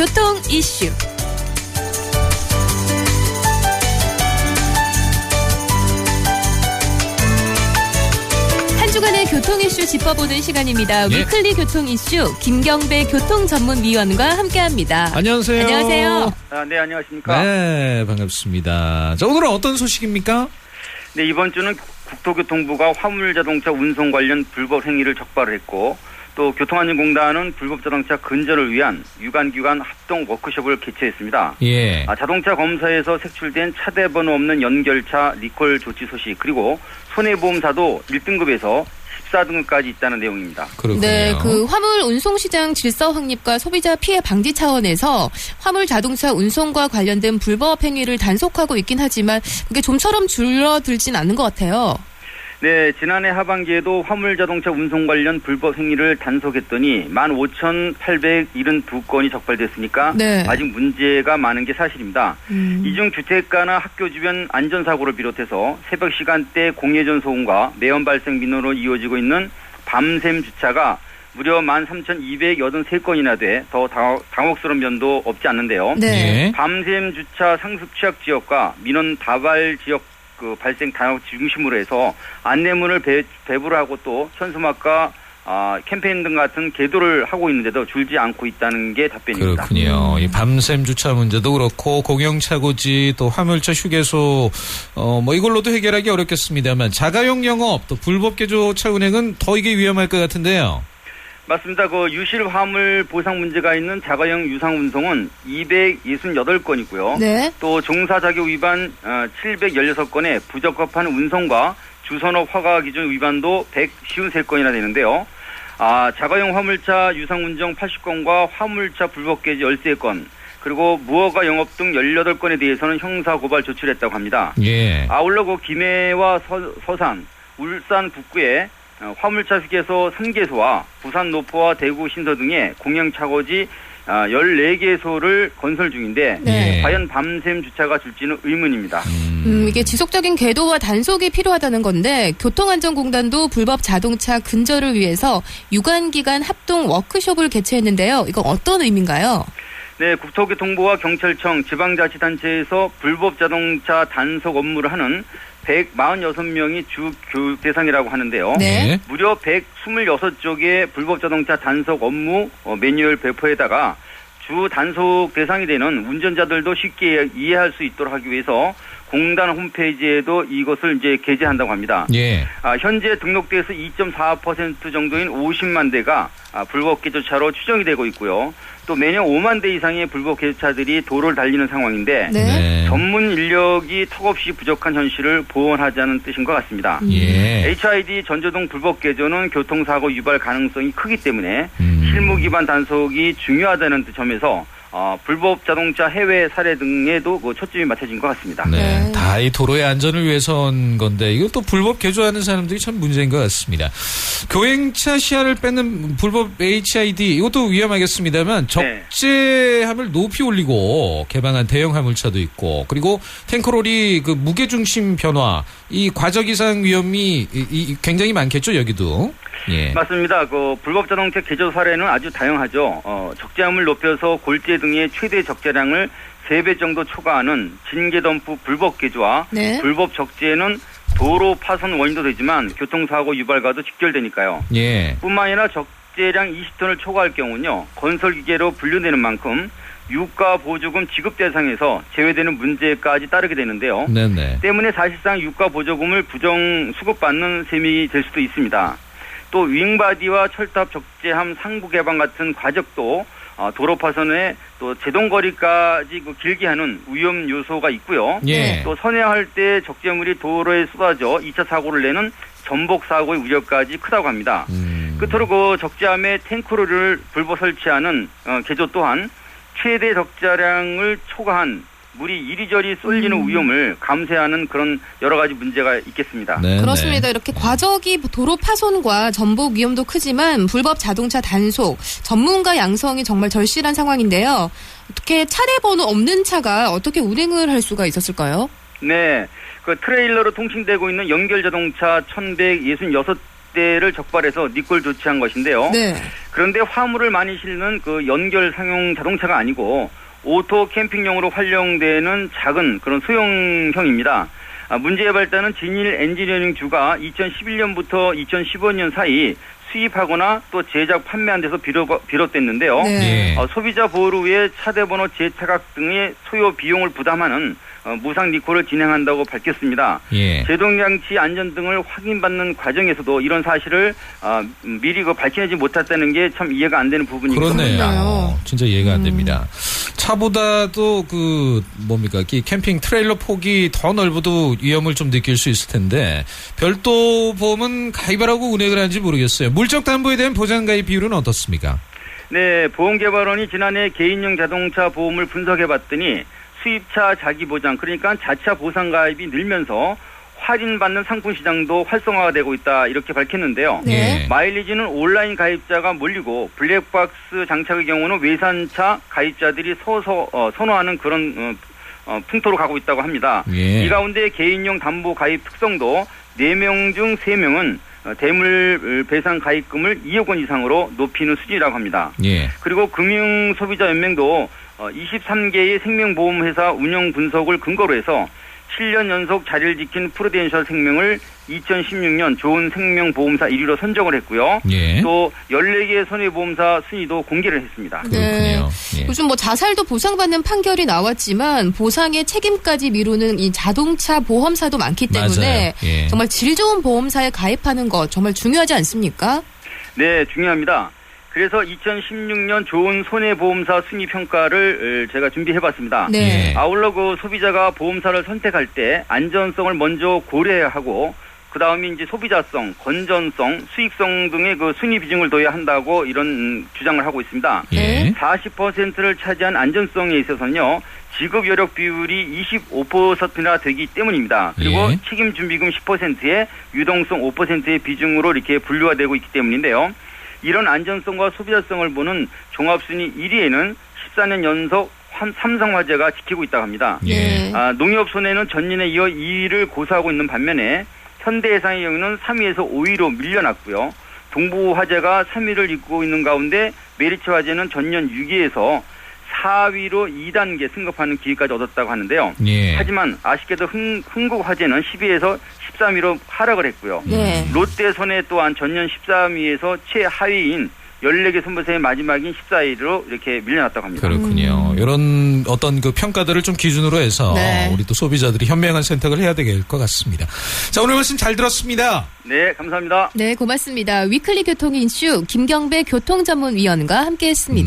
교통 이슈. 한 주간의 교통 이슈 짚어보는 시간입니다. 예. 위클리 교통 이슈 김경배 교통전문위원과 함께합니다. 안녕하세요. 안녕하세요. 네, 안녕하십니까. 네, 반갑습니다. 자, 오늘은 어떤 소식입니까? 네, 이번 주는 국토교통부가 화물자동차 운송 관련 불법 행위를 적발을 했고, 또 교통안전공단은 불법 자동차 근절을 위한 유관기관 합동 워크숍을 개최했습니다. 예. 자동차 검사에서 색출된 차대번호 없는 연결차 리콜 조치 소식, 그리고 손해보험사도 1등급에서 14등급까지 있다는 내용입니다. 그렇군요. 네, 그 화물 운송 시장 질서 확립과 소비자 피해 방지 차원에서 화물 자동차 운송과 관련된 불법 행위를 단속하고 있긴 하지만 그게 좀처럼 줄어들진 않는 것 같아요. 네, 지난해 하반기에도 화물자동차 운송 관련 불법 행위를 단속했더니 15,872건이 적발됐으니까 네. 아직 문제가 많은 게 사실입니다. 이중 주택가나 학교 주변 안전사고를 비롯해서 새벽 시간대 공회전 소음과 매연 발생 민원으로 이어지고 있는 밤샘 주차가 무려 13,283건이나 돼 더 당혹스러운 면도 없지 않는데요. 네. 예. 밤샘 주차 상습 취약 지역과 민원 다발 지역 발생 단역 중심으로 해서 안내문을 배부를 하고 또 현수막과 캠페인 등 같은 계도를 하고 있는데도 줄지 않고 있다는 게 답변입니다. 그렇군요. 이 밤샘 주차 문제도 그렇고 공영차고지 또 화물차 휴게소 뭐 이걸로도 해결하기 어렵겠습니다만 자가용 영업 또 불법 개조차 운행은 더 이게 위험할 것 같은데요. 맞습니다. 그 유실 화물 보상 문제가 있는 자가용 유상 운송은 268건이고요. 네. 또 종사 자격 위반 716건에 부적합한 운송과 주선업 허가 기준 위반도 153건이나 되는데요. 자가용 화물차 유상 운정 80건과 화물차 불법 개조 13건, 그리고 무허가 영업 등 18건에 대해서는 형사 고발 조치를 했다고 합니다. 예. 아울러 그 김해와 서산, 울산 북구에 화물차 휴게소 3개소와 부산 노포와 대구 신서 등의 공영차고지 14개소를 건설 중인데 네. 과연 밤샘 주차가 줄지는 의문입니다. 이게 지속적인 궤도와 단속이 필요하다는 건데 교통안전공단도 불법 자동차 근절을 위해서 유관기관 합동 워크숍을 개최했는데요. 이건 어떤 의미인가요? 네, 국토교통부와 경찰청, 지방자치단체에서 불법 자동차 단속 업무를 하는 146명이 주 교육 대상이라고 하는데요. 네. 무려 126쪽의 불법 자동차 단속 업무 매뉴얼 배포에다가 주 단속 대상이 되는 운전자들도 쉽게 이해할 수 있도록 하기 위해서 공단 홈페이지에도 이것을 이제 게재한다고 합니다. 예. 현재 등록돼서 2.4% 정도인 50만 대가 불법 개조차로 추정이 되고 있고요. 또 매년 5만 대 이상의 불법 개조차들이 도로를 달리는 상황인데 네. 전문 인력이 턱없이 부족한 현실을 보완하자는 뜻인 것 같습니다. 예. HID 전조등 불법 개조는 교통사고 유발 가능성이 크기 때문에 실무 기반 단속이 중요하다는 점에서 불법 자동차 해외 사례 등에도 초점이 맞춰진 것 같습니다. 네. 네. 다 이 도로의 안전을 위해서인 건데 이것도 불법 개조하는 사람들이 참 문제인 것 같습니다. 교행차 시야를 뺏는 불법 HID 이것도 위험하겠습니다만 적재함을 높이 올리고 개방한 대형 화물차도 있고 그리고 탱크롤이 그 무게중심 변화 이 과적 이상 위험이 굉장히 많겠죠 여기도. 예. 맞습니다. 그 불법 자동차 개조 사례는 아주 다양하죠. 적재함을 높여서 골재 등의 최대 적재량을 3배 정도 초과하는 진계덤프 불법 개조와 네. 불법 적재는 도로 파손 원인도 되지만 교통사고 유발과도 직결되니까요. 예. 뿐만 아니라 적재량 20톤을 초과할 경우는요. 건설기계로 분류되는 만큼 유가 보조금 지급 대상에서 제외되는 문제까지 따르게 되는데요. 네네. 때문에 사실상 유가 보조금을 부정 수급받는 셈이 될 수도 있습니다. 또 윙바디와 철탑 적재함 상부 개방 같은 과적도 도로 파손에 또 제동거리까지 길게 하는 위험 요소가 있고요. 예. 또 선회할 때 적재물이 도로에 쏟아져 2차 사고를 내는 전복 사고의 우려까지 크다고 합니다. 끝으로 그 적재함에 탱크로를 불법 설치하는 개조 또한 최대 적재량을 초과한 물이 이리저리 쏠리는 위험을 감세하는 그런 여러 가지 문제가 있겠습니다. 네, 그렇습니다. 이렇게 과적이 도로 파손과 전복 위험도 크지만 불법 자동차 단속, 전문가 양성이 정말 절실한 상황인데요. 어떻게 차례 번호 없는 차가 어떻게 운행을 할 수가 있었을까요? 네. 그 트레일러로 통칭되고 있는 연결 자동차 1166 6대를 적발해서 니콜 조치한 것인데요. 네. 그런데 화물을 많이 실는 그 연결 상용 자동차가 아니고 오토 캠핑용으로 활용되는 작은 그런 소형형입니다. 문제의 발단은 진일 엔지니어링주가 2011년부터 2015년 사이 수입하거나 또 제작 판매한 데서 비롯됐는데요. 네. 소비자 보호를 위해 차대번호 재차각 등의 소요 비용을 부담하는 무상 리콜을 진행한다고 밝혔습니다. 예. 제동장치 안전 등을 확인받는 과정에서도 이런 사실을 미리 밝히지 못했다는 게 참 이해가 안 되는 부분이거든요. 그렇네요. 진짜 이해가 안 됩니다. 차보다도 이 캠핑 트레일러 폭이 더 넓어도 위험을 좀 느낄 수 있을 텐데 별도 보험은 가입을 하고 운행을 하는지 모르겠어요. 물적 담보에 대한 보장 가입 비율은 어떻습니까? 네, 보험개발원이 지난해 개인용 자동차 보험을 분석해봤더니 수입차 자기보장, 그러니까 자차 보상 가입이 늘면서 할인받는 상품 시장도 활성화가 되고 있다 이렇게 밝혔는데요. 네. 마일리지는 온라인 가입자가 몰리고 블랙박스 장착의 경우는 외산차 가입자들이 선호하는 그런 풍토로 가고 있다고 합니다. 예. 이 가운데 개인용 담보 가입 특성도 4명 중 3명은 대물 배상 가입금을 2억 원 이상으로 높이는 수준이라고 합니다. 예. 그리고 금융소비자연맹도 23개의 생명보험회사 운영 분석을 근거로 해서 7년 연속 자리를 지킨 프루덴셜 생명을 2016년 좋은 생명보험사 1위로 선정을 했고요. 예. 또 14개의 손해보험사 순위도 공개를 했습니다. 그렇군요. 예. 요즘 자살도 보상받는 판결이 나왔지만 보상의 책임까지 미루는 이 자동차 보험사도 많기 때문에 맞아요. 예. 정말 질 좋은 보험사에 가입하는 것 정말 중요하지 않습니까? 네, 중요합니다. 그래서 2016년 좋은 손해보험사 순위평가를 제가 준비해봤습니다. 네. 아울러 소비자가 보험사를 선택할 때 안전성을 먼저 고려해야 하고 그 다음에 이제 소비자성, 건전성, 수익성 등의 순위 비중을 둬야 한다고 이런 주장을 하고 있습니다. 예. 40%를 차지한 안전성에 있어서는요. 지급 여력 비율이 25%나 되기 때문입니다. 그리고 예. 책임 준비금 10%에 유동성 5%의 비중으로 이렇게 분류가 되고 있기 때문인데요. 이런 안전성과 소비자성을 보는 종합순위 1위에는 14년 연속 삼성화재가 지키고 있다고 합니다. 예. 농협 손해는 전년에 이어 2위를 고수하고 있는 반면에 현대해상의 경우는 3위에서 5위로 밀려났고요. 동부화재가 3위를 잇고 있는 가운데 메리츠 화재는 전년 6위에서 4위로 2단계 승급하는 기회까지 얻었다고 하는데요. 예. 하지만 아쉽게도 흥국화재는 10위에서 13위로 하락을 했고요. 네. 롯데손해 또한 전년 13위에서 최하위인 14개 선보사의 마지막인 14위로 이렇게 밀려났다고 합니다. 그렇군요. 이런 어떤 평가들을 좀 기준으로 해서 네. 우리 또 소비자들이 현명한 선택을 해야 될 것 같습니다. 자, 오늘 말씀 잘 들었습니다. 네, 감사합니다. 네, 고맙습니다. 위클리 교통 이슈 김경배 교통전문위원과 함께했습니다.